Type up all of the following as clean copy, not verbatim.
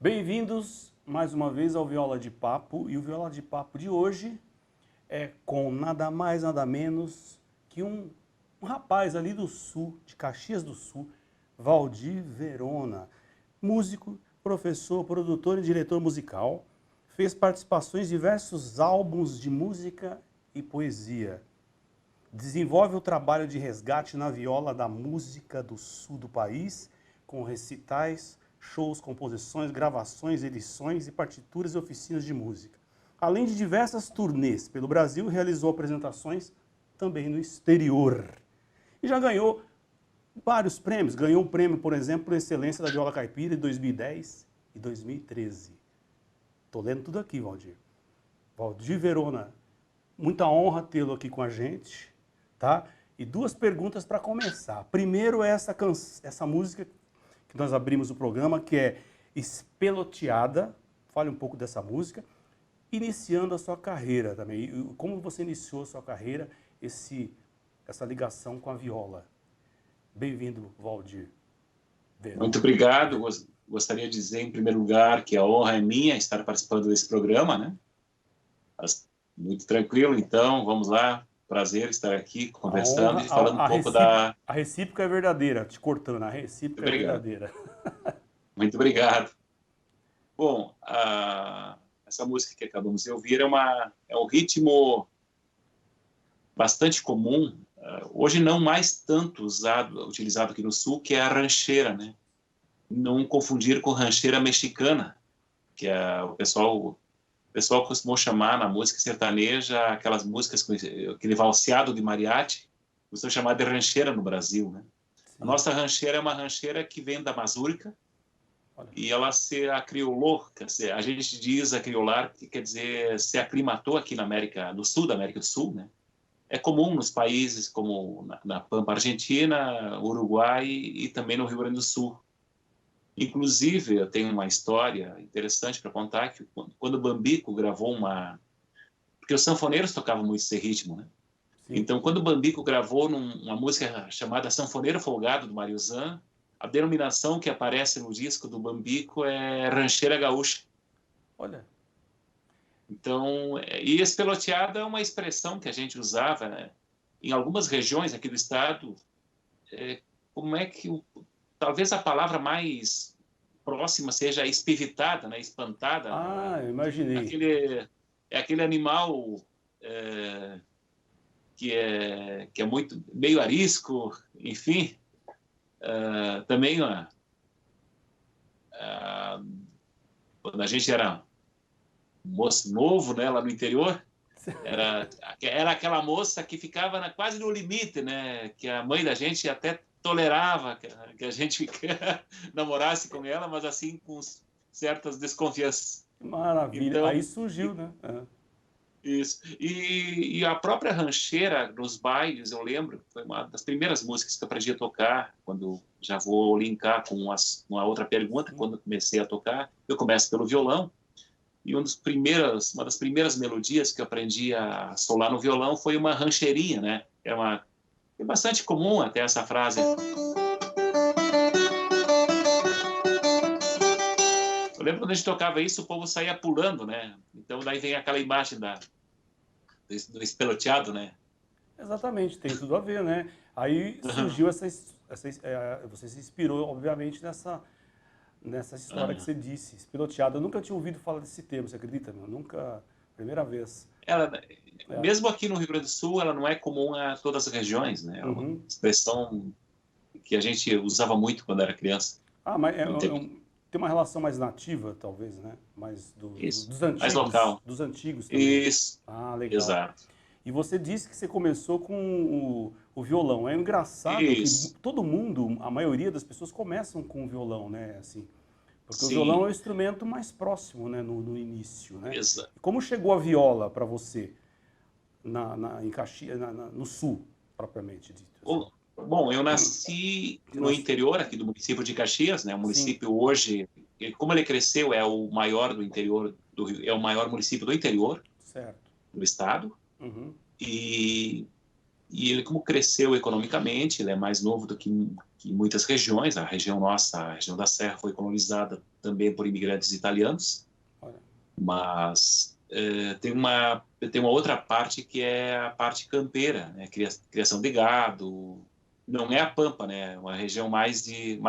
Bem-vindos mais uma vez ao Viola de Papo, e o Viola de Papo de hoje é com nada mais, nada menos que um rapaz ali do sul, de Caxias do Sul, Valdir Verona, músico, professor, produtor e diretor musical, fez participações em diversos álbuns de música e poesia. Desenvolve o trabalho de resgate na viola da música do sul do país, com recitais, shows, composições, gravações, edições e partituras e oficinas de música. Além de diversas turnês pelo Brasil, realizou apresentações também no exterior. E já ganhou vários prêmios. Ganhou um prêmio, por exemplo, por Excelência da Viola Caipira em 2010 e 2013. Estou lendo tudo aqui, Valdir. Valdir Verona, muita honra tê-lo aqui com a gente, tá? E duas perguntas para começar. Primeiro é essa música que nós abrimos o programa, que é Espeloteada. Fale um pouco dessa música. Iniciando a sua carreira também. Como você iniciou a sua carreira, essa ligação com a viola. Bem-vindo, Valdir Verona. Muito obrigado. Gostaria de dizer, em primeiro lugar, que a honra é minha estar participando desse programa, né? Muito tranquilo, então, vamos lá. Prazer estar aqui conversando e falando um pouco da... A recíproca é verdadeira, te cortando, a recíproca é verdadeira. Muito obrigado. Bom, essa música que acabamos de ouvir é um ritmo bastante comum, hoje não mais tanto utilizado aqui no Sul, que é a rancheira, né? Não confundir com rancheira mexicana, que o pessoal costumou chamar na música sertaneja aquelas músicas com aquele valseado de mariachi, costumam chamar de rancheira no Brasil, né? Sim. A nossa rancheira é uma rancheira que vem da mazurca. Olha. E ela se acriolou, a gente diz acriolar, que quer dizer se aclimatou aqui na América do Sul, da América do Sul, né? É comum nos países como na Pampa Argentina, Uruguai e também no Rio Grande do Sul. Inclusive, eu tenho uma história interessante para contar, que quando o Bambico gravou porque os sanfoneiros tocavam muito esse ritmo, né? Sim. Então, quando o Bambico gravou uma música chamada Sanfoneiro Folgado, do Mário Zan, a denominação que aparece no disco do Bambico é rancheira gaúcha. Olha. Então, e espeloteada é uma expressão que a gente usava, né? Em algumas regiões aqui do estado. Como é que talvez a palavra mais próxima seja espivitada, né? Espantada. Eu imaginei. Aquele animal que é muito meio arisco, enfim. Também, quando a gente era moço novo, né, lá no interior, era aquela moça que ficava quase no limite, né? Que a mãe da gente até tolerava que a gente namorasse com ela, mas assim com certas desconfianças. Maravilha. Então, aí surgiu, né? Isso. E a própria rancheira nos bailes, eu lembro, foi uma das primeiras músicas que eu aprendi a tocar, quando já vou linkar com uma outra pergunta. Quando eu comecei a tocar, eu começo pelo violão, e uma das primeiras melodias que eu aprendi a solar no violão foi uma rancheirinha, né? É bastante comum até essa frase. Eu lembro quando a gente tocava isso, o povo saía pulando, né? Então daí vem aquela imagem do espeloteado, né? Exatamente, tem tudo a ver, né? Aí surgiu você se inspirou, obviamente, nessa história que você disse, espeloteado. Eu nunca tinha ouvido falar desse termo, você acredita? Meu? Nunca, primeira vez. Mesmo aqui no Rio Grande do Sul, ela não é comum a todas as regiões, né? É uma expressão que a gente usava muito quando era criança. Mas tem uma relação mais nativa, talvez, né? Mais dos antigos. Mais local. Dos antigos também. Isso. Legal. Exato. E você disse que você começou com o violão. É engraçado que todo mundo, a maioria das pessoas começam com o violão, né? Assim, porque o violão é o instrumento mais próximo, né? No início, né? Exato. Como chegou a viola para você em Caxias, no sul, propriamente dito? Assim? Bom, eu nasci no interior aqui do município de Caxias, né? O município hoje, como ele cresceu, é o maior do interior do Rio, é o maior município do interior do estado. Uhum. E E ele, como cresceu economicamente, ele é mais novo do que muitas regiões. A região nossa, a região da Serra, foi colonizada também por imigrantes italianos. Olha. Mas tem uma outra parte que é a parte campeira, né? Criação de gado. Não é a Pampa, né? Uma região de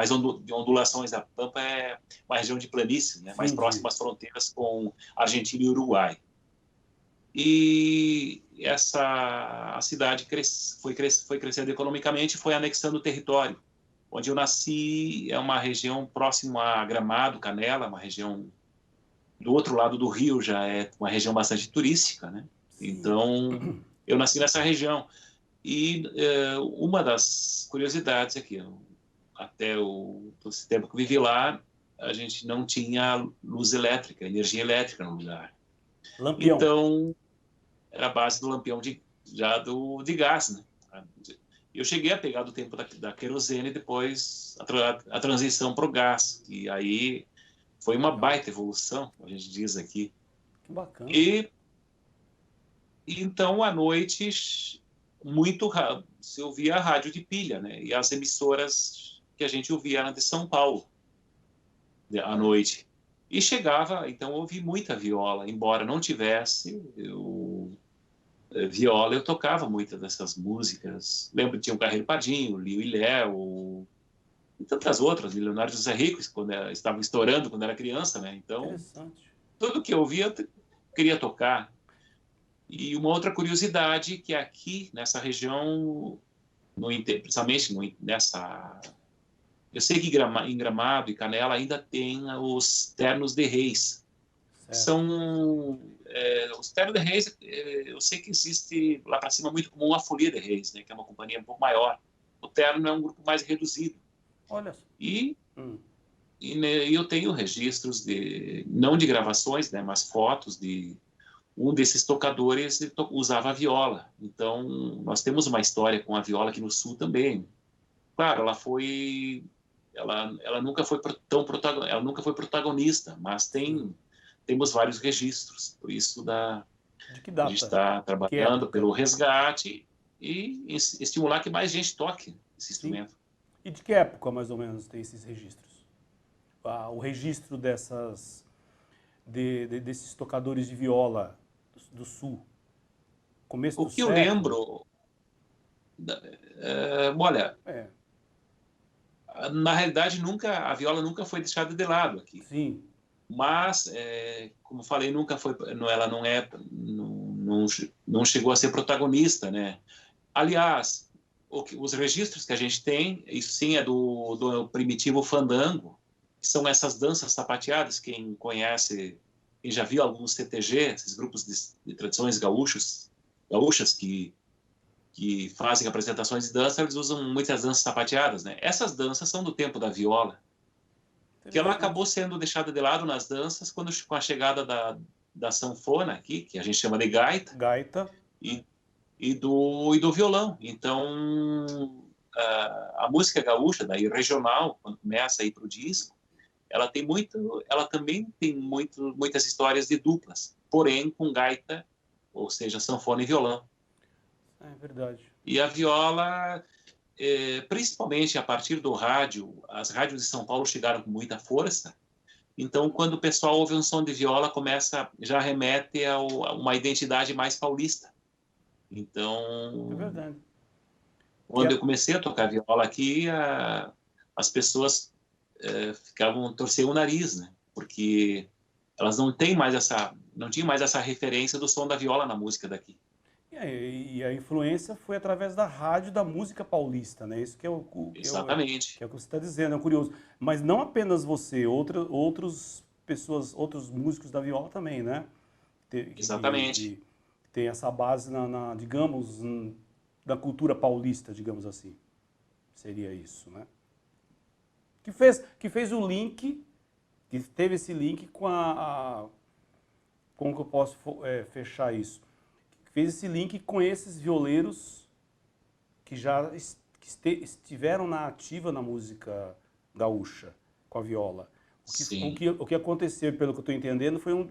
ondulações. A Pampa é uma região de planície, né? Mais Entendi. próxima às fronteiras com Argentina e Uruguai. E a cidade foi crescendo economicamente, foi anexando o território. Onde eu nasci é uma região próxima a Gramado, Canela, uma região do outro lado do rio, já é uma região bastante turística, né? Sim. Então, eu nasci nessa região. E uma das curiosidades é que até esse tempo que vivi lá, a gente não tinha luz elétrica, energia elétrica no lugar. Lampião. Então, era a base do lampião de gás, né? Eu cheguei a pegar do tempo da querosene e depois a transição para o gás. E aí foi uma baita evolução, a gente diz aqui. Que bacana. E então, à noite, se ouvia a rádio de pilha, né? E as emissoras que a gente ouvia eram de São Paulo, à noite. E chegava, então, eu ouvi muita viola, embora não tivesse viola, eu tocava muitas dessas músicas. Lembro que tinha o Carreiro Padinho, Liu e Léo, e tantas outras, Leonardo José Rico, quando estavam estourando quando era criança, né? Então, tudo que eu ouvia, eu queria tocar. E uma outra curiosidade, que aqui, nessa região, principalmente nessa... Eu sei que em Gramado e Canela ainda tem os ternos de reis. São... os ternos de reis, eu sei que existe lá para cima muito comum a Folia de Reis, né, que é uma companhia um pouco maior. O terno é um grupo mais reduzido. Olha. E eu tenho registros, não de gravações, né, mas fotos de um desses tocadores usava a viola. Então, nós temos uma história com a viola aqui no Sul também. Claro, ela nunca foi ela nunca foi protagonista, mas temos vários registros. Por isso de que data? A gente está trabalhando pelo resgate e estimular que mais gente toque esse instrumento. E de que época, mais ou menos, tem esses registros? O registro desses tocadores de viola do Sul? Começo do século? O que eu lembro... olha... Na realidade, a viola nunca foi deixada de lado aqui. Sim. Mas, como falei, ela não chegou a ser protagonista, né? Aliás, os registros que a gente tem, isso sim é do primitivo fandango, que são essas danças sapateadas. Quem conhece, quem já viu alguns CTG, esses grupos de tradições gaúchas que fazem apresentações de dança, eles usam muitas danças sapateadas, né? Essas danças são do tempo da viola, que ela acabou sendo deixada de lado nas danças com a chegada da sanfona aqui, que a gente chama de gaita, e do violão. Então, a música gaúcha, daí regional, quando começa a ir para o disco, ela também tem muitas histórias de duplas, porém com gaita, ou seja, sanfona e violão. É verdade. E a viola, principalmente a partir do rádio, as rádios de São Paulo chegaram com muita força. Então, quando o pessoal ouve um som de viola, já remete a uma identidade mais paulista. Então, é verdade. Quando eu comecei a tocar viola aqui, as pessoas torciam o nariz, né? Porque elas não tinham mais essa referência do som da viola na música daqui. E a influência foi através da rádio da música paulista, né? Isso que é Exatamente. Que é o que você está dizendo, é curioso. Mas não apenas você, outros músicos da viola também, né? Exatamente. Tem essa base digamos, da cultura paulista, digamos assim. Seria isso, né? Que fez o link, que teve esse link com como que eu posso fechar isso? Fez esse link com esses violeiros que já estiveram na ativa na música gaúcha, com a viola. O que aconteceu, pelo que eu estou entendendo, foi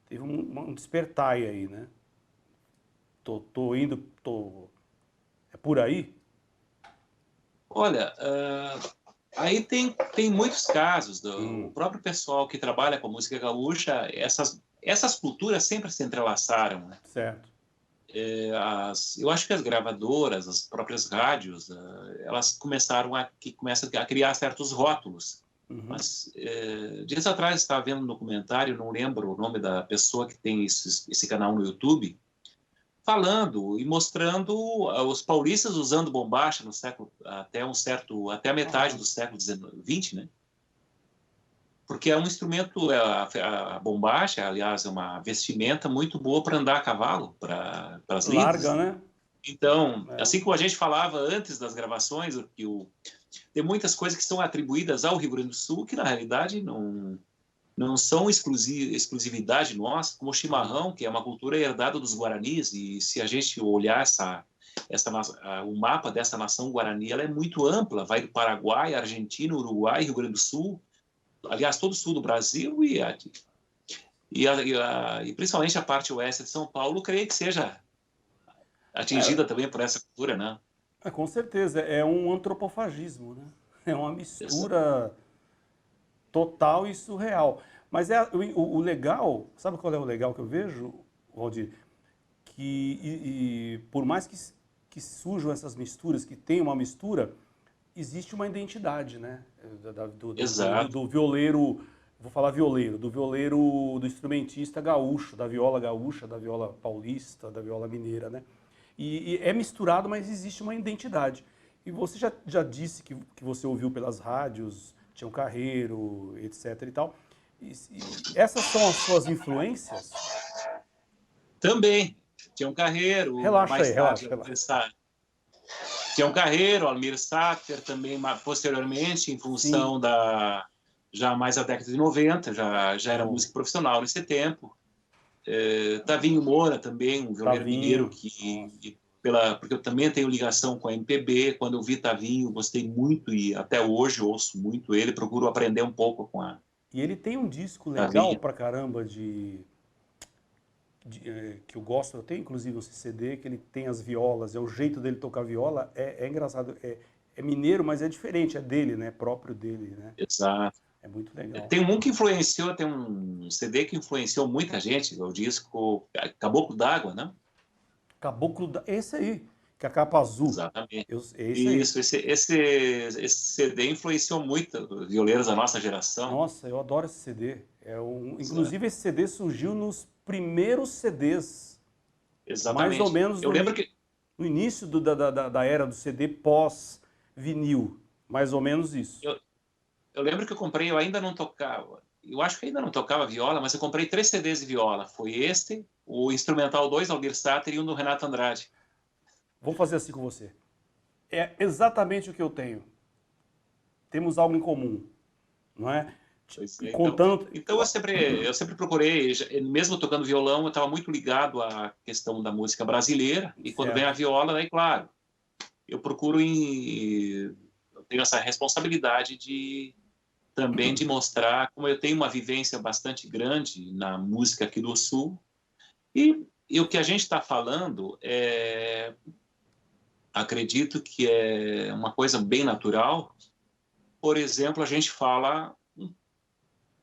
teve um despertar aí, né? tô indo, é por aí? Olha, aí tem muitos casos. O Hum, próprio pessoal que trabalha com música gaúcha, essas culturas sempre se entrelaçaram, né? certo. Eu acho que as gravadoras, as próprias rádios, elas começam a criar certos rótulos. Uhum. Mas dias atrás estava vendo um documentário, não lembro o nome da pessoa que tem esse canal no YouTube, falando e mostrando os paulistas usando bombacha no século até a metade Ah, do século XX, né? Porque é um instrumento, a bombacha, aliás, é uma vestimenta muito boa para andar a cavalo, para as lides, larga, né? né? Então, É. assim como a gente falava antes das gravações, tem muitas coisas que são atribuídas ao Rio Grande do Sul que, na realidade, não são exclusividade nossa, como o Aham. chimarrão, que é uma cultura herdada dos guaranis, e se a gente olhar o mapa dessa nação guarani, ela é muito ampla, vai do Paraguai, Argentina, Uruguai, Rio Grande do Sul, aliás, todo o sul do Brasil e principalmente a parte oeste de São Paulo, creio que seja É, atingida também por essa cultura, né? com certeza, é um antropofagismo, né? É uma mistura total e surreal. Mas o legal, sabe qual é o legal que eu vejo, Valdir? Que por mais que surjam essas misturas, que tem uma mistura, existe uma identidade, né? Exato. Do violeiro, vou falar violeiro, do violeiro, do instrumentista gaúcho, da viola gaúcha, da viola paulista, da viola mineira, né? E é misturado, mas existe uma identidade. E você já disse que você ouviu pelas rádios, Tião Carreiro, etc e tal. Essas são as suas influências? Também, Tião Carreiro, Relaxa aí, mais tarde, relaxa, relaxa. Tião Carreiro, Almir Sater, também posteriormente, em Sim, função já mais da década de 90, já era bom, músico profissional nesse tempo. Tavinho Moura também, um violeiro mineiro Tavinho, nossa. porque eu também tenho ligação com a MPB. Quando eu vi Tavinho, gostei muito e até hoje ouço muito ele, procuro aprender um pouco com a E ele tem um disco legal Tavinho. pra caramba que eu gosto, eu tenho inclusive um CD que ele tem as violas, é o jeito dele tocar viola, é engraçado, é mineiro, mas é diferente, é dele, né? É próprio dele, né? Exato. É muito legal. Tem um CD que influenciou muita gente, o disco Caboclo d'Água, né? Caboclo, esse aí, que é a capa azul, Exatamente. é esse aí. Isso, esse CD influenciou muito os violeiros da nossa geração. Nossa, eu adoro esse CD. Exato. Inclusive esse CD surgiu nos primeiros CDs, mais ou Exatamente. menos Eu lembro que no início da era do CD pós-vinil, mais ou menos isso. eu, eu lembro que eu ainda não tocava. Eu acho que ainda não tocava viola, mas eu comprei 3 CDs de viola. Foi este, o Instrumental 2, Aldir Sater, e um do Renato Andrade. Vou fazer assim com você. É exatamente o que eu tenho. Temos algo em comum, não é? Pois é, Contando. então eu sempre procurei, mesmo tocando violão, eu estava muito ligado à questão da música brasileira, e quando vem a Certo. viola, daí, claro, eu procuro eu tenho essa responsabilidade também de mostrar como eu tenho uma vivência bastante grande na música aqui do Sul, e o que a gente está falando acredito que é uma coisa bem natural. Por exemplo, a gente fala,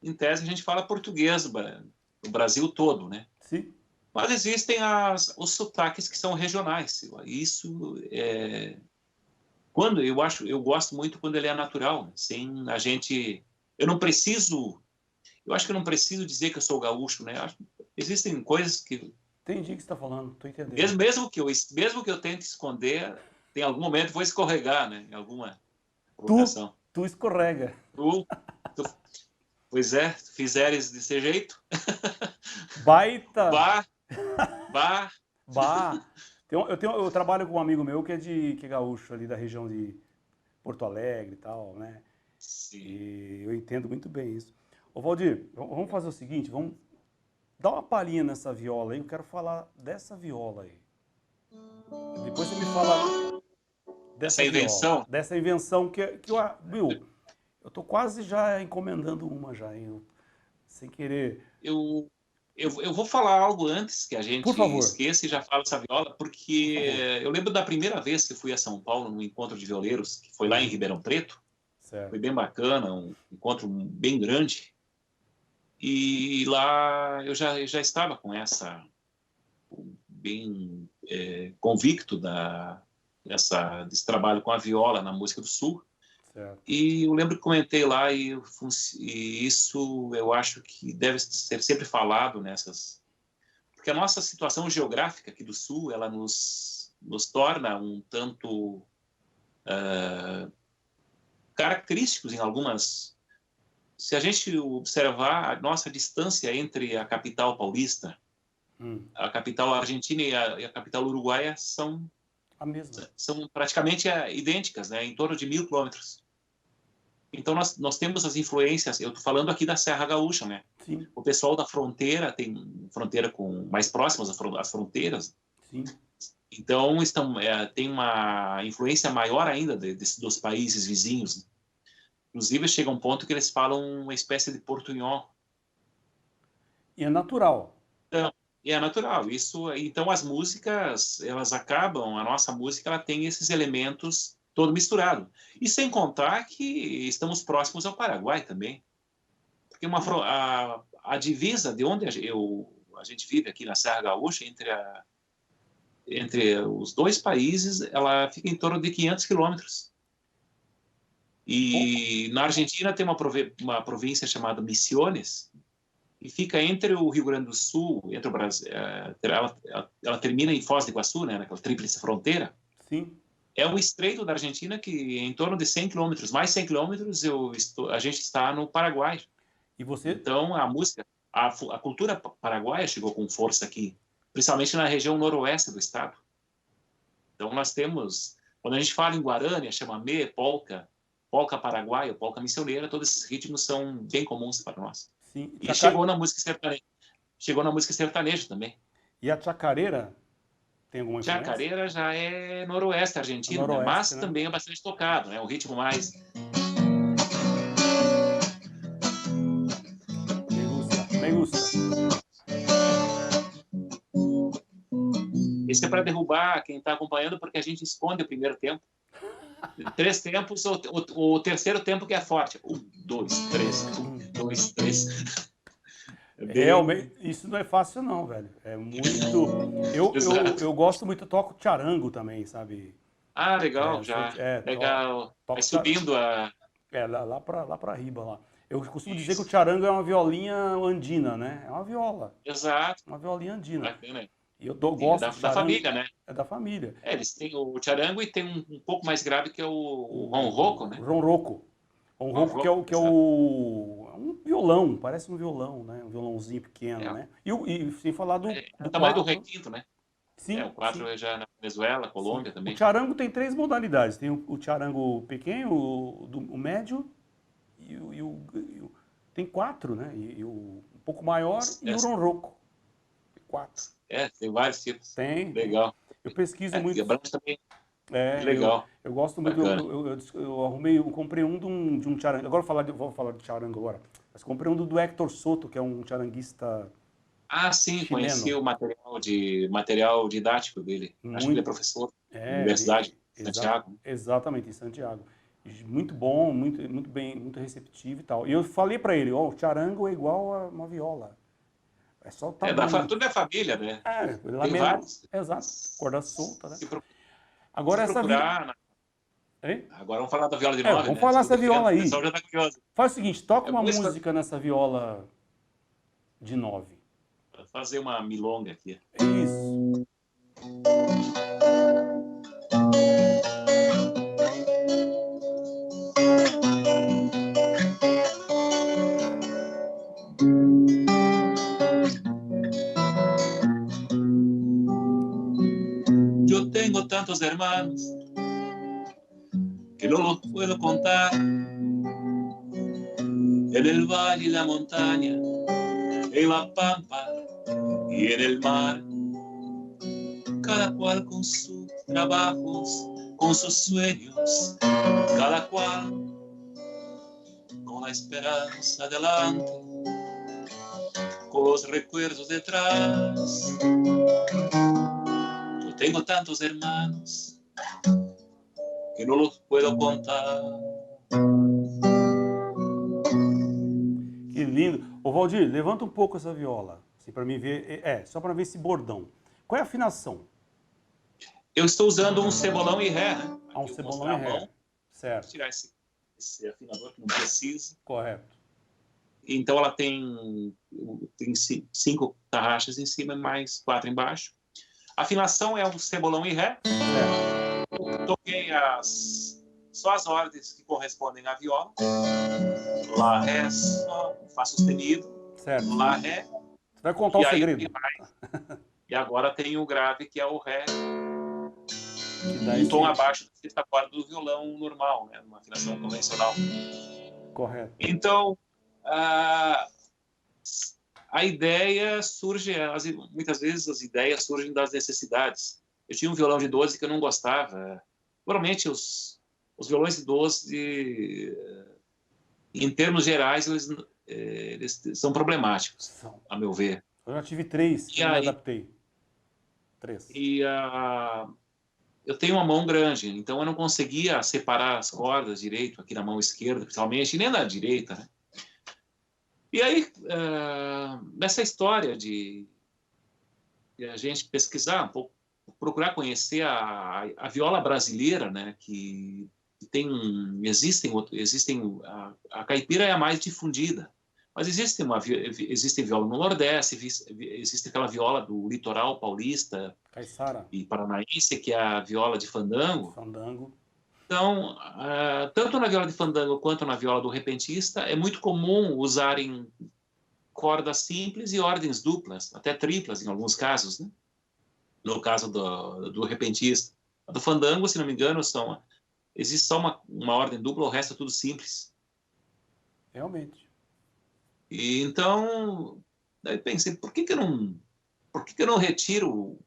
em tese, a gente fala português no Brasil todo, né? Sim. Mas existem os sotaques que são regionais. Isso eu gosto muito quando ele é natural, né? Sem a gente, eu não preciso, eu acho que eu não preciso dizer que eu sou gaúcho, né? Existem coisas que Entendi o que você está falando, estou entendendo. mesmo que eu tente esconder, tem algum momento eu vou escorregar, né? Em alguma Tu, provocação. tu escorrega. Tu, tu, pois é, tu fizeres desse jeito, Baita. vá, vá. Bah. Eu trabalho com um amigo meu que é gaúcho ali da região de Porto Alegre e tal, né? Sim. E eu entendo muito bem isso. Ô Valdir, vamos fazer o seguinte, vamos dar uma palhinha nessa viola aí, eu quero falar dessa viola aí. Depois você me fala Essa dessa viola, invenção, dessa invenção Will, eu tô quase já encomendando uma já, hein? Sem querer. eu Eu vou falar algo antes que a gente Por favor. esqueça e já falo essa viola, porque Por favor. eu lembro da primeira vez que fui a São Paulo no encontro de violeiros, que foi lá em Ribeirão Preto. Certo. Foi bem bacana, um encontro bem grande. E lá eu já estava com essa, bem convicto desse trabalho com a viola na música do Sul. Certo. E eu lembro que comentei lá e isso eu acho que deve ser sempre falado nessas... Porque a nossa situação geográfica aqui do Sul, ela nos torna um tanto característicos em algumas... Se a gente observar a nossa distância entre a capital paulista, a capital argentina e a capital uruguaia são A mesma. praticamente idênticas, né? Em torno de 1.000 quilômetros. Então, nós temos as influências, eu estou falando aqui da Serra Gaúcha, né? Sim. O pessoal da fronteira tem fronteira com mais próximas às fronteiras. Sim. Então, tem uma influência maior ainda dos países vizinhos. Inclusive, chega um ponto que eles falam uma espécie de portunhol. E é natural. Então, e é natural. Então, as músicas, elas acabam, a nossa música, ela tem esses elementos todo misturado. E sem contar que estamos próximos ao Paraguai também. Porque a divisa de onde a gente vive aqui na Serra Gaúcha, entre os dois países, ela fica em torno de 500 quilômetros. E na Argentina tem uma província chamada Misiones, e fica entre o Rio Grande do Sul, entre o Brasil, ela termina em Foz do Iguaçu, né, naquela tríplice fronteira. Sim. É um estreito da Argentina que em torno de 100 quilômetros, mais 100 quilômetros, a gente está no Paraguai. E você... Então, a música, a cultura paraguaia chegou com força aqui, principalmente na região noroeste do estado. Então, nós temos, quando a gente fala em Guarânia, chamamé, polca paraguaia, polca missioneira, todos esses ritmos são bem comuns para nós. Sim. E chegou na música sertaneja também. E a chacareira tem alguma influência? Chacareira já é noroeste argentino, Noroeste, né? Mas né? também é bastante tocado, né? O ritmo mais... Me gusta. Esse é para derrubar quem está acompanhando, porque a gente esconde o primeiro tempo. 3 tempos, o terceiro tempo que é forte. 1, 2, 3, 1, 2, 3. Realmente, isso não é fácil não, velho. É muito... Eu gosto muito, eu toco charango também, sabe? Ah, legal, legal. Vai subindo a... lá pra riba, lá. Eu costumo dizer que o charango é uma violinha andina, né? É uma viola. Exato. Uma violinha andina. Bacana. E eu gosto da família, né? É da família. Eles têm o charango e tem um pouco mais grave que é o ronroco, né? Ronroco. Ronroco que é um violão, parece um violão, né? Um violãozinho pequeno, né? E sem falar do tamanho do quatro. requinto, né? Sim. O 4 é já na Venezuela, Colômbia também. O charango tem 3 modalidades. Tem o charango pequeno, o médio tem 4, né? E o um pouco maior e o ronroco. 4. Tem vários tipos. Tem. Legal. Eu pesquiso muito. E a branca também. Legal. Eu gosto muito. Eu comprei um de um charango. Agora vou falar de charango agora. Mas comprei um do Héctor Soto, que é um charanguista. Sim, chileno. Conheci o material didático dele. Acho que ele é professor na Universidade de Santiago. Exatamente, em Santiago. Muito bom, muito bem, muito receptivo e tal. E eu falei para ele, o charango é igual a uma viola. É só o tamanho. Tudo é família, né? Tem vários. Exato, corda solta, né? Agora essa viola... Agora vamos falar da viola de 9, vamos falar dessa viola aí. O pessoal já tá curioso. Faz o seguinte, toca uma música nessa viola de 9. Vou fazer uma milonga aqui. Isso. Eu tenho tantos hermanos que no los puedo contar. En el valle y la montaña, en la pampa y en el mar. Cada cual con sus trabajos, con sus sueños, cada cual con la esperanza delante. con los recuerdos detrás. Yo tengo tantos hermanos que no los puedo contar. Que lindo. Ô, Valdir, levanta um pouco essa viola, assim, para mim ver. Só para ver esse bordão. Qual é a afinação? Eu estou usando um cebolão e ré, né? Ah, um Aqui eu vou cebolão mostrar e a ré. mão. Certo. Vou tirar esse afinador que não precisa. Correto. Então ela tem 5 tarraxas em cima e mais 4 embaixo. A afinação é um cebolão e ré. Certo. Toquei só as ordens que correspondem à viola. Lá, ré, sol, fá sustenido. Certo. Lá, ré. Você vai contar o segredo. E agora tem o grave, que é o ré. Um tom abaixo da sexta corda do violão normal, né? Uma afinação convencional. Correto. Então, a ideia surge, muitas vezes as ideias surgem das necessidades. Eu tinha um violão de 12 que eu não gostava. Normalmente os violões de 12, em termos gerais, eles são problemáticos, a meu ver. Eu já tive 3 que eu me adaptei. 3. E eu tenho uma mão grande, então eu não conseguia separar as cordas direito, aqui na mão esquerda, principalmente, e nem na direita, né? E aí, nessa história de a gente pesquisar um pouco, procurar conhecer a viola brasileira, né, que existem a caipira é a mais difundida, mas existe viola no Nordeste, existe aquela viola do litoral paulista Caiçara e paranaense, que é a viola de fandango. Fandango. Então, tanto na viola de fandango quanto na viola do repentista, é muito comum usarem cordas simples e ordens duplas, até triplas em alguns casos, né? No caso do repentista. A do fandango, se não me engano, existe só uma ordem dupla, o resto é tudo simples. Realmente. E então, daí pensei, por que eu não retiro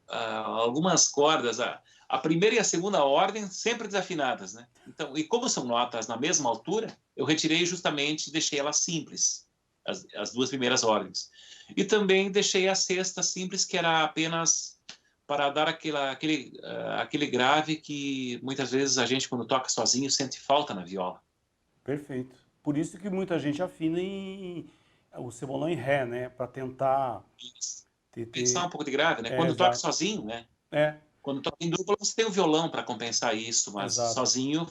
algumas cordas, a primeira e a segunda ordem sempre desafinadas, né? Então, e como são notas na mesma altura, eu retirei justamente, deixei elas simples, as 2 primeiras ordens. E também deixei a sexta simples, que era apenas para dar aquele grave que muitas vezes a gente, quando toca sozinho, sente falta na viola. Perfeito. Por isso que muita gente afina o cebolão em ré, né? Para tentar Pensar um pouco de grave, né? Quando toca sozinho, né? Quando toca em dupla, você tem o violão para compensar isso, mas sozinho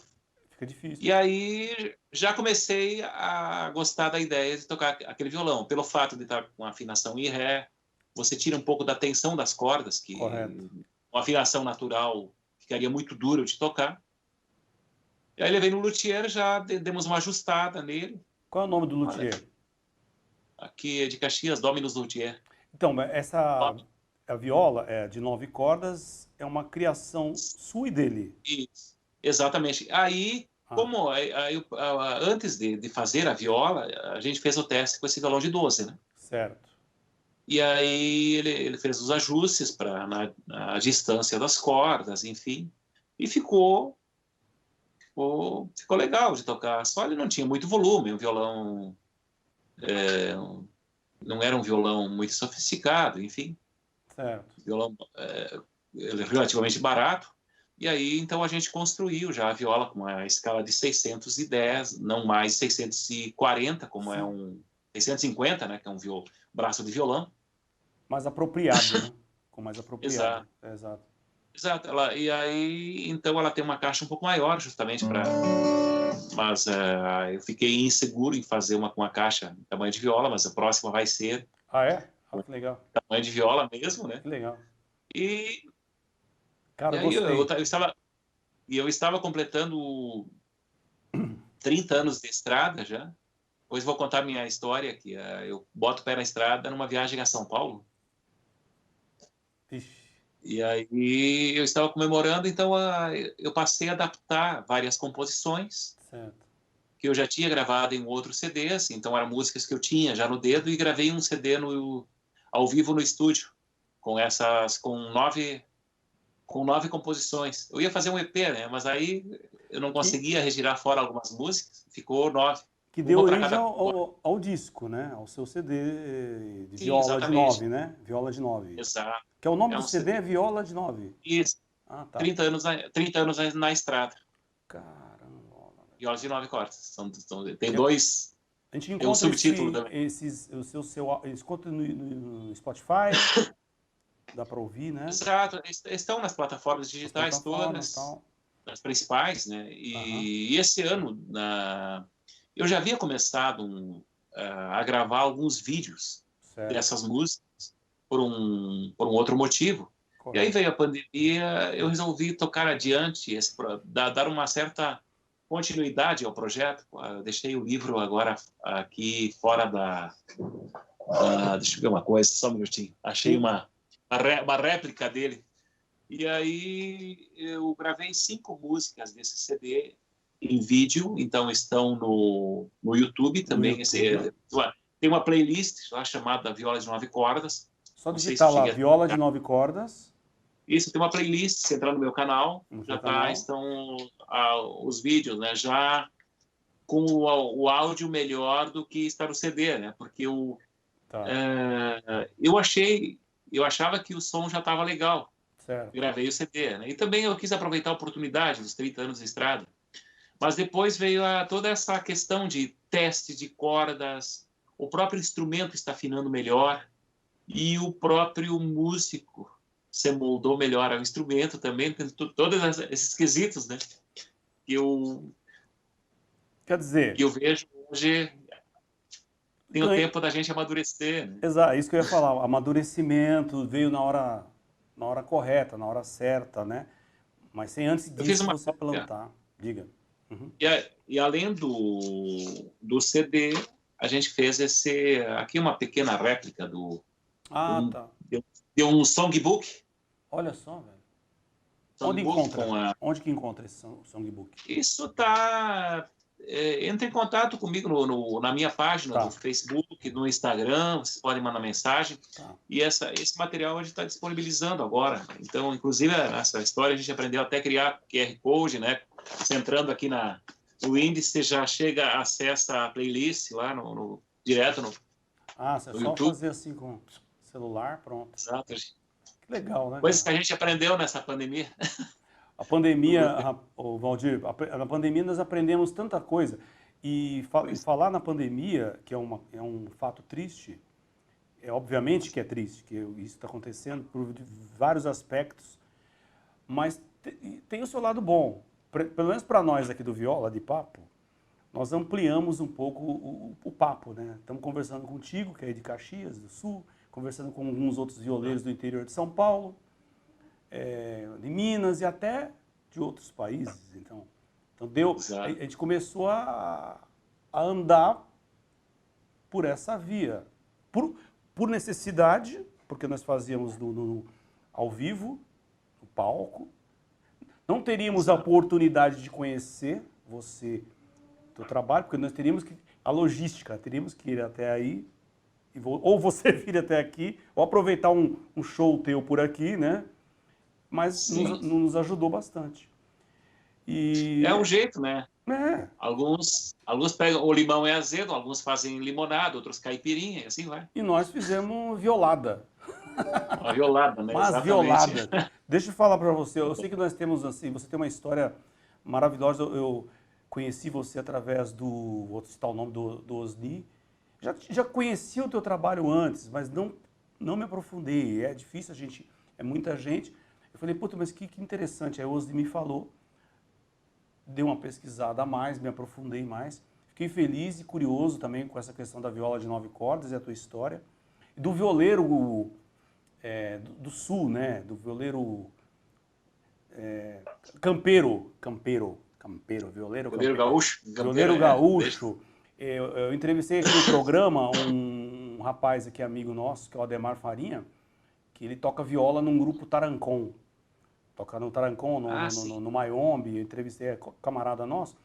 fica difícil. E aí já comecei a gostar da ideia de tocar aquele violão, pelo fato de estar com afinação em ré, você tira um pouco da tensão das cordas, que uma afinação natural ficaria muito duro de tocar. E aí levei no luthier, já demos uma ajustada nele. Qual é o nome do luthier? Aqui é de Caxias, Dominus Luthier. Então, a viola de 9 cordas é uma criação sua e dele. Isso, exatamente. Aí, antes de fazer a viola, a gente fez o teste com esse violão de 12, né? Certo. E aí ele fez os ajustes para na distância das cordas, enfim, e ficou legal de tocar. Só ele não tinha muito volume, o violão não era um violão muito sofisticado, enfim. Certo. Violão relativamente barato. E aí, então, a gente construiu já a viola com uma escala de 610, não mais 640, como é 650, né, que é um braço de violão. Mais apropriado, né? Com mais apropriado. Exato. Exato. E aí, então, ela tem uma caixa um pouco maior, justamente para... Mas eu fiquei inseguro em fazer uma com a caixa tamanho de viola, mas a próxima vai ser... Ah, é? Ah, que legal. Tamanho de viola mesmo, né? Que legal. Cara, aí eu estava completando 30 anos de estrada já. Depois vou contar minha história, que eu boto o pé na estrada numa viagem a São Paulo. Ixi. E aí eu estava comemorando, então eu passei a adaptar várias composições que eu já tinha gravado em outros CDs, então eram músicas que eu tinha já no dedo, e gravei um CD ao vivo no estúdio, com 9 composições. Eu ia fazer um EP, né? Mas aí eu não conseguia retirar fora algumas músicas, ficou 9. Que deu uma para origem cada ao disco, né? Ao seu CD de Sim, viola de exatamente. 9, né? Viola de 9. Exato. Que é o nome É do um CD CD. é Viola de 9. Isso. Ah, tá. 30 anos na estrada. Caramba. Viola de 9 cordas. Tem E a dois. gente Tem um encontra subtítulo também. eles encontra no Spotify, dá para ouvir, né? Exato. Estão nas plataformas Nas digitais plataformas e todas, tal. as principais, né? Aham, E esse ano, eu já havia começado a gravar alguns vídeos certo, dessas músicas por um outro motivo. E aí correto. veio a pandemia, eu resolvi tocar adiante, dar uma certa continuidade ao projeto. Eu deixei o livro agora aqui fora deixa eu ver uma coisa, só um minutinho. Achei Sim, uma réplica dele. E aí eu gravei 5 músicas desse CD em vídeo, então estão no YouTube no também. YouTube. Tem uma playlist lá chamada Viola de 9 cordas. Só Não sei se eu digitar lá, cheguei a Viola de comentar. 9 cordas, Isso, tem uma playlist, se entrar no meu canal, no seu já canal. estão os vídeos, né? Já com o áudio melhor do que está no CD, né? Porque Tá, eu achava que o som já estava legal. certo. Gravei o CD, né? E também eu quis aproveitar a oportunidade dos 30 anos de estrada. Mas depois veio toda essa questão de teste de cordas, o próprio instrumento está afinando melhor e o próprio músico se moldou melhor ao instrumento também, tem todos esses quesitos, né? Que eu, Quer que dizer, eu vejo hoje, tem o ganha. tempo da gente amadurecer, né? Exato, isso que eu ia falar. Amadurecimento veio na hora correta, na hora certa, né? Mas sem antes Eu fiz disso uma você cópia. plantar. Diga. Uhum. E além do CD, a gente fez aqui uma pequena réplica de Ah, um, tá. de um songbook, Olha só, velho. Onde songbook encontra? Onde que encontra esse songbook? isso tá. Entre em contato comigo na minha página do Tá, Facebook, no Instagram, vocês podem mandar mensagem. tá. E esse material a gente está disponibilizando agora. Então, inclusive, nessa história a gente aprendeu até a criar QR Code, né? Você entrando aqui no índice, você já chega, acessa a playlist lá direto Ah, você é no só YouTube. fazer assim com o celular, pronto. Exato. Que legal, né, Coisas que cara? a gente aprendeu nessa pandemia. A pandemia, o Valdir, na pandemia nós aprendemos tanta coisa. E falar na pandemia, que é um fato triste, obviamente que é triste, que isso está acontecendo por vários aspectos, mas tem o seu lado bom. Pelo menos para nós aqui do Viola de Papo, nós ampliamos um pouco o papo, né? Estamos conversando contigo, que é de Caxias do Sul, conversando com alguns outros violeiros do interior de São Paulo, de Minas e até de outros países. Então a Exato. gente começou a andar por essa via, por necessidade, porque nós fazíamos ao vivo, no palco. Não teríamos a Exato. oportunidade de conhecer você, teu trabalho, porque nós teríamos a logística, teríamos que ir até aí, ou você vir até aqui, ou aproveitar um show teu por aqui, né? Mas Sim. nos ajudou bastante. É um E jeito, né? é, Alguns pegam o limão é azedo, alguns fazem limonada, outros caipirinha, e assim vai. e nós fizemos violada. Uma violada, né? Mas Exatamente. violada. Deixa eu falar para você, eu sei que nós temos assim, você tem uma história maravilhosa. Eu conheci você através vou citar o nome do Osni. Já conhecia o teu trabalho antes, mas não me aprofundei. É difícil, é muita gente. Eu falei, puta, mas que interessante. Aí o Osni me falou, dei uma pesquisada a mais, me aprofundei mais. Fiquei feliz e curioso também com essa questão da viola de 9 cordas e a tua história. E do violeiro do sul, né? Do violeiro campeiro, violeiro Goleiro campeiro. gaúcho, Violeiro campeiro, gaúcho. Eu entrevistei aqui no programa um rapaz aqui, amigo nosso, que é o Ademar Farinha, que ele toca viola num grupo Tarancon. Toca no Tarancon, sim. no Mayombe. Eu entrevistei camarada nosso.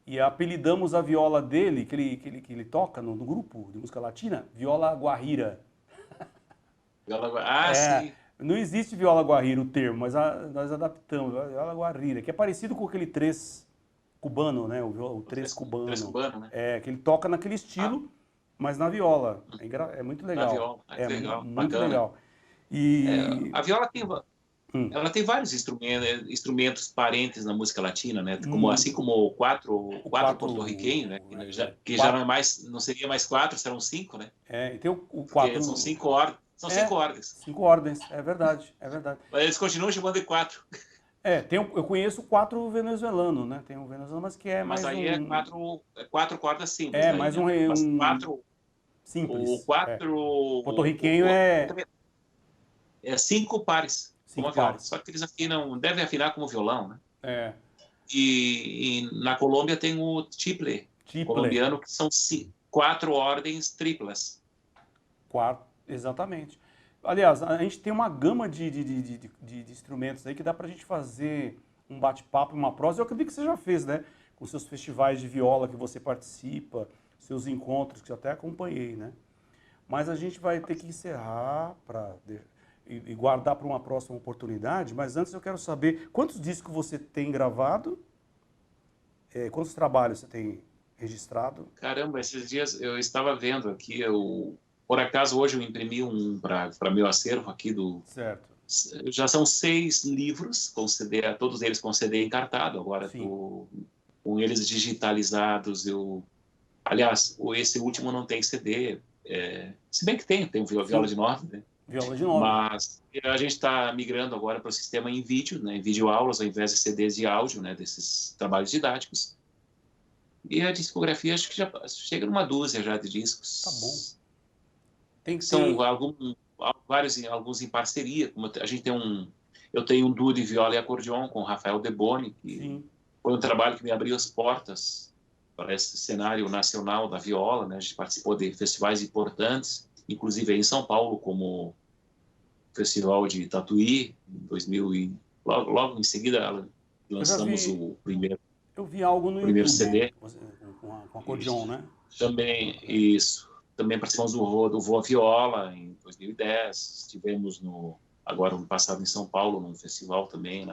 E apelidamos a viola dele, que ele toca no grupo de música latina, Viola Guajira. Sim. Não existe viola guarrira o termo, mas nós adaptamos, viola guarrira, que é parecido com aquele três cubano, né? O três cubano. Três cubano, né? Que ele toca naquele estilo, mas na viola. É muito Na legal. viola. Que legal, Muito bacana. legal. E... A viola ela tem vários instrumentos parentes na música latina, né? Assim como o quatro porto-riquenho, né? Que já não é mais, não seria mais quatro, serão cinco, né? E tem o Porque quatro. são cinco ordens. São cinco ordens. 5 ordens, é verdade, é verdade. Mas eles continuam chamando de quatro. Eu conheço 4 venezuelano, né? Tem um venezuelano, mas que é Mas mais aí quatro cordas simples. Daí, mais né? Mas quatro. O simples. quatro. Porto-riquenho é cinco pares. Como 5 a viola. pares. Só que eles afinam, devem afinar como violão, né? É. E na Colômbia tem o tiple colombiano, que são 4 ordens triplas. Exatamente. Aliás, a gente tem uma gama de instrumentos aí que dá pra gente fazer um bate-papo, uma prosa. Eu acredito que você já fez, né? Com seus festivais de viola que você participa, seus encontros, que eu até acompanhei, né? Mas a gente vai ter que encerrar e guardar para uma próxima oportunidade. Mas antes eu quero saber quantos discos você tem gravado, quantos trabalhos você tem registrado. Caramba, esses dias eu estava vendo aqui, por acaso hoje eu imprimi um para meu acervo aqui Certo. Já são 6 livros, com CD, todos eles com CD encartado, agora estou com eles digitalizados. Aliás, esse último não tem CD, se bem que tem viola de 9, né? Viola de 9. Mas a gente está migrando agora para o sistema em vídeo, né? Em videoaulas, ao invés de CDs de áudio, né? Desses trabalhos didáticos. E a discografia acho que já chega numa dúzia já de discos. Tá bom. São alguns em parceria. Como a gente eu tenho um duo de viola e acordeon com o Rafael Deboni, que foi um trabalho que me abriu as portas para esse cenário nacional da viola, né? A gente participou de festivais importantes, inclusive aí em São Paulo, como o Festival de Tatuí, em 2000 logo em seguida lançamos o primeiro. Eu vi algo no primeiro YouTube, CD com acordeon, né? Também isso. Também participamos do Voa Viola em 2010. Estivemos agora no passado em São Paulo num festival também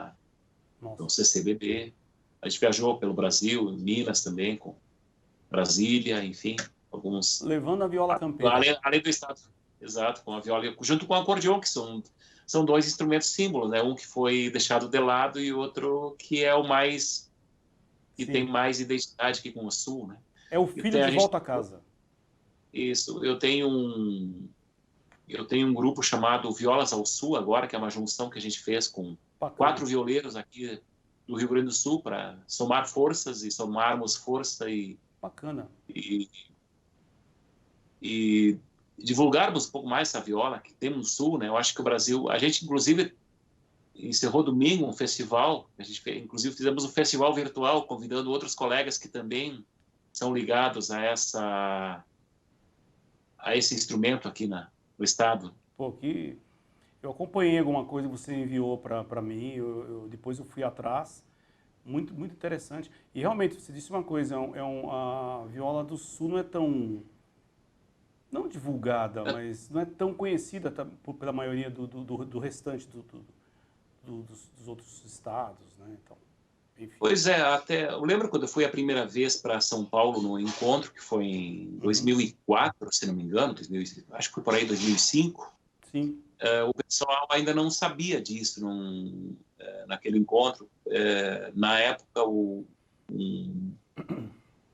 no CCBB. A gente viajou pelo Brasil, em Minas também, com Brasília, enfim, alguns. Levando a viola campeira. Além do estado, exato, com a viola junto com o acordeon, que são 2 instrumentos símbolos, né? Um que foi deixado de lado e outro que é o mais que tem mais identidade aqui com o Sul, né? É o filho de volta a casa. Isso. Eu tenho um grupo chamado Violas ao Sul agora, que é uma junção que a gente fez com 4 violeiros aqui do Rio Grande do Sul para somar forças e somarmos força Bacana. E divulgarmos um pouco mais essa viola que temos no Sul, né? Eu acho que o Brasil, a gente inclusive encerrou domingo um festival, inclusive fizemos um festival virtual convidando outros colegas que também são ligados a esse instrumento aqui no estado. Eu acompanhei alguma coisa que você enviou para mim, depois eu fui atrás, muito, muito interessante. E realmente, você disse uma coisa, a viola do Sul não é tão, não divulgada, mas não é tão conhecida pela maioria do restante dos outros estados, né? Então, enfim. Pois é, eu lembro quando eu fui a primeira vez para São Paulo no encontro, que foi em 2004, se não me engano, acho que foi por aí 2005. Sim. O pessoal ainda não sabia disso naquele encontro. Na época,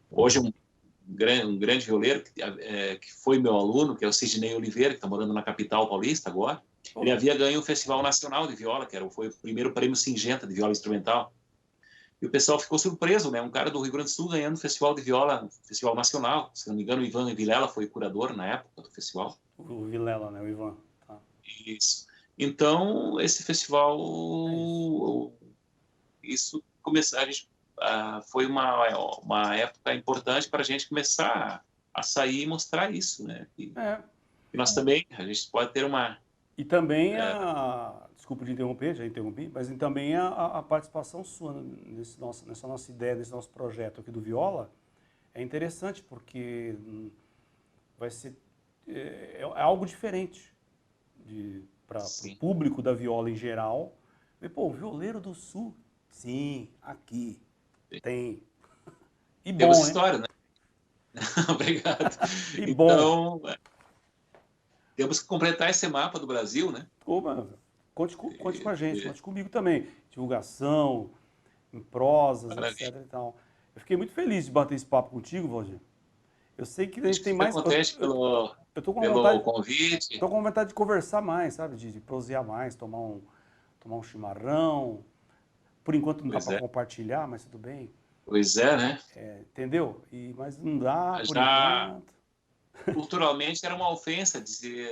hoje um grande violeiro que foi meu aluno, que é o Sidney Oliveira, que está morando na capital paulista agora, ele havia ganho o Festival Nacional de Viola, foi o primeiro prêmio Singenta de viola instrumental. E o pessoal ficou surpreso, né? Um cara do Rio Grande do Sul ganhando o Festival de Viola, Festival Nacional. Se não me engano, o Ivan Vilela foi curador na época do festival. O Vilela, né? O Ivan. Tá. Isso. Então, esse festival, foi uma época importante para a gente começar a sair e mostrar isso, né? E nós também, a gente pode ter uma... E também desculpa de interromper, já interrompi, mas também a participação sua nessa nossa ideia, nesse nosso projeto aqui do Viola, é interessante porque vai ser algo diferente para o público da viola em geral. E, pô, o violeiro do Sul, sim, aqui tem. E bom, temos hein? história, né? Obrigado. E bom. Então, temos que completar esse mapa do Brasil, né? Opa, conte com a gente, conte comigo também. Divulgação, em prosas, Maravilha. etc e tal. Eu fiquei muito feliz de bater esse papo contigo, Valdir. Eu sei que a gente Acho que tem fica mais. contente Eu tô com pelo vontade, convite. tô com vontade de conversar mais, sabe? De prosear mais, tomar um chimarrão. Por enquanto não dá Pois para é, compartilhar, mas tudo bem. pois é, né? Entendeu? Mas não dá por Já enquanto. culturalmente era uma ofensa dizer,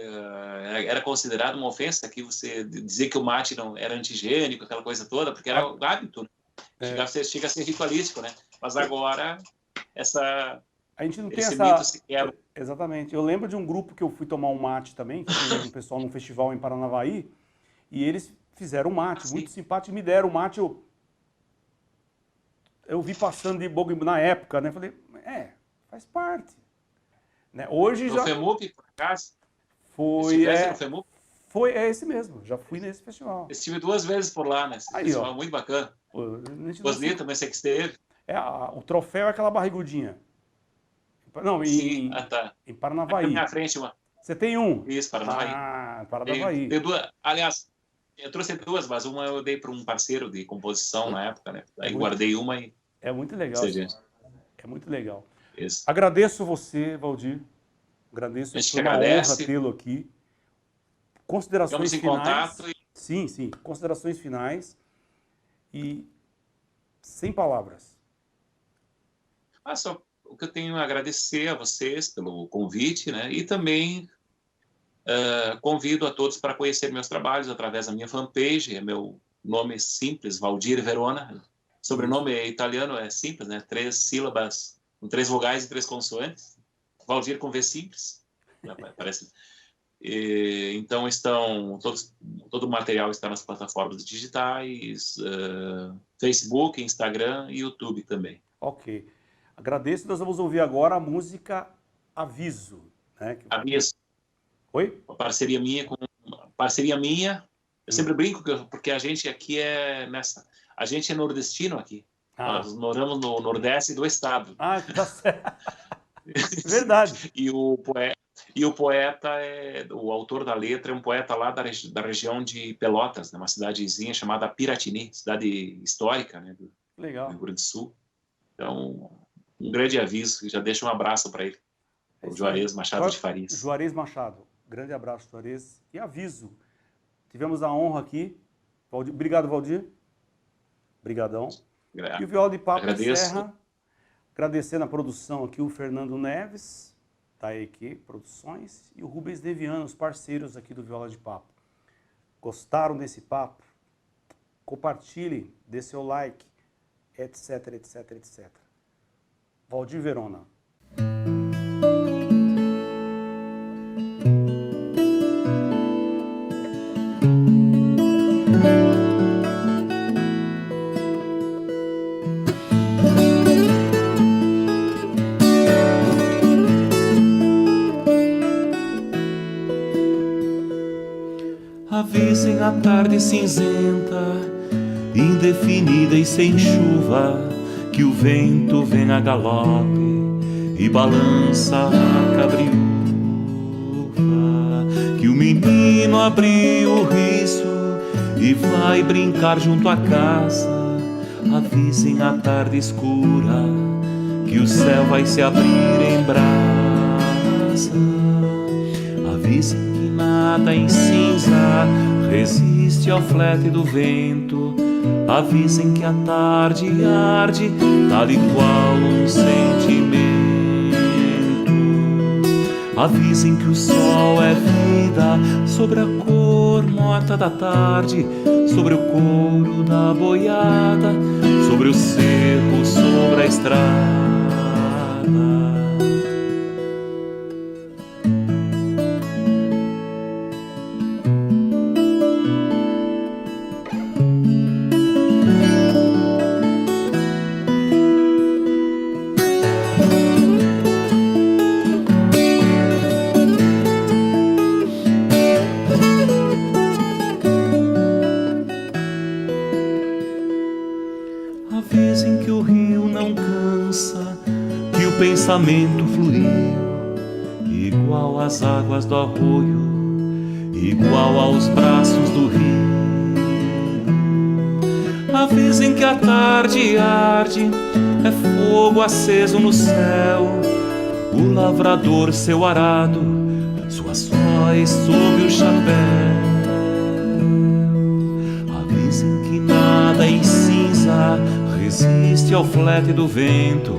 era considerado uma ofensa que você dizer que o mate não era antigênico, aquela coisa toda, porque era o hábito, né? É, Chega a ser ritualístico, né? Mas agora a gente não tem esse mito essa. se quebra. Exatamente. Eu lembro de um grupo que eu fui tomar um mate também, que foi um pessoal num festival em Paranavaí, e eles fizeram um mate, muito Assim, simpático, me deram o mate, eu vi passando de boca na época, né? Falei, faz parte. Né? Hoje no já FEMUP, por acaso, foi, estivesse no FEMUP, é esse mesmo, já fui nesse festival. estive 2 vezes por lá, né? Esse Aí, ó, festival muito bacana. a gente não Osni se- também sei que esteve. o troféu é aquela barrigudinha. Não, Sim, em, tá. em Aqui na minha Paranavaí. frente, uma. Você tem um? Isso, Paranavaí. Ah, Tem Paranavaí. duas. Aliás, eu trouxe duas, mas uma eu dei para um parceiro de composição na época, né? É Aí muito, guardei uma e é muito legal. sei gente. É muito legal. Isso. Agradeço você, Valdir. A Agradeço, gente que foi uma honra agradece. tê-lo aqui. Ficamos Considerações em finais? contato. Sim, sim. Considerações finais e sem palavras. Só o que eu tenho a agradecer a vocês pelo convite, né? E também convido a todos para conhecer meus trabalhos através da minha fanpage. É meu nome simples, Valdir Verona. Sobrenome é italiano, é simples, né? 3 sílabas, com 3 vogais e 3 consoantes. Valdir com V simples. Parece. Então todo o material está nas plataformas digitais, Facebook, Instagram e YouTube também. Ok. Agradeço. Nós vamos ouvir agora a música Aviso. Né? Aviso, Oi? uma parceria minha. Eu sempre brinco porque a gente aqui a gente é nordestino aqui. Ah, Nós moramos no Nordeste do estado. tá certo. Verdade. E o poeta o autor da letra é um poeta lá da região de Pelotas, né, uma cidadezinha chamada Piratini, cidade histórica, né, do Legal. Rio Grande do Sul. Então, um grande aviso, já deixo um abraço para ele, o isso aí. Juarez Machado de Farias. Juarez Machado. Grande abraço, Juarez. E aviso. Tivemos a honra aqui. Obrigado, Valdir. Obrigadão. E o Viola de Papo Agradeço. encerra. Agradecendo a produção aqui, o Fernando Neves, da EQ Produções, e o Rubens Deviano, os parceiros aqui do Viola de Papo. Gostaram desse papo? Compartilhe, dê seu like, etc, etc, etc. Valdir Verona. Avisem a tarde cinzenta, indefinida e sem chuva, que o vento vem a galope e balança a cabriúva, que o menino abriu o riso e vai brincar junto à casa. Avisem a tarde escura, que o céu vai se abrir em brasa. Avisem que nada em cinza resiste ao flete do vento. Avisem que a tarde arde, tal e qual um sentimento. Avisem que o sol é vida sobre a cor morta da tarde, sobre o couro da boiada, sobre o cerro, sobre a estrada. Avisem que o rio não cansa pensamento fluiu, igual às águas do arroio, igual aos braços do rio. A vez em que a tarde arde, é fogo aceso no céu, o lavrador seu arado, suas sóis sob o chapéu. A vez em que nada em cinza resiste ao flete do vento,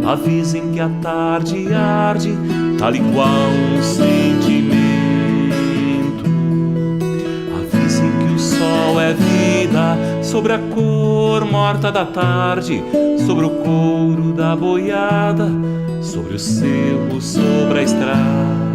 a vez em que a tarde arde, tal igual um sentimento. A vez em que o sol é vida, sobre a cor morta da tarde, sobre o couro da boiada, sobre o cerro, sobre a estrada.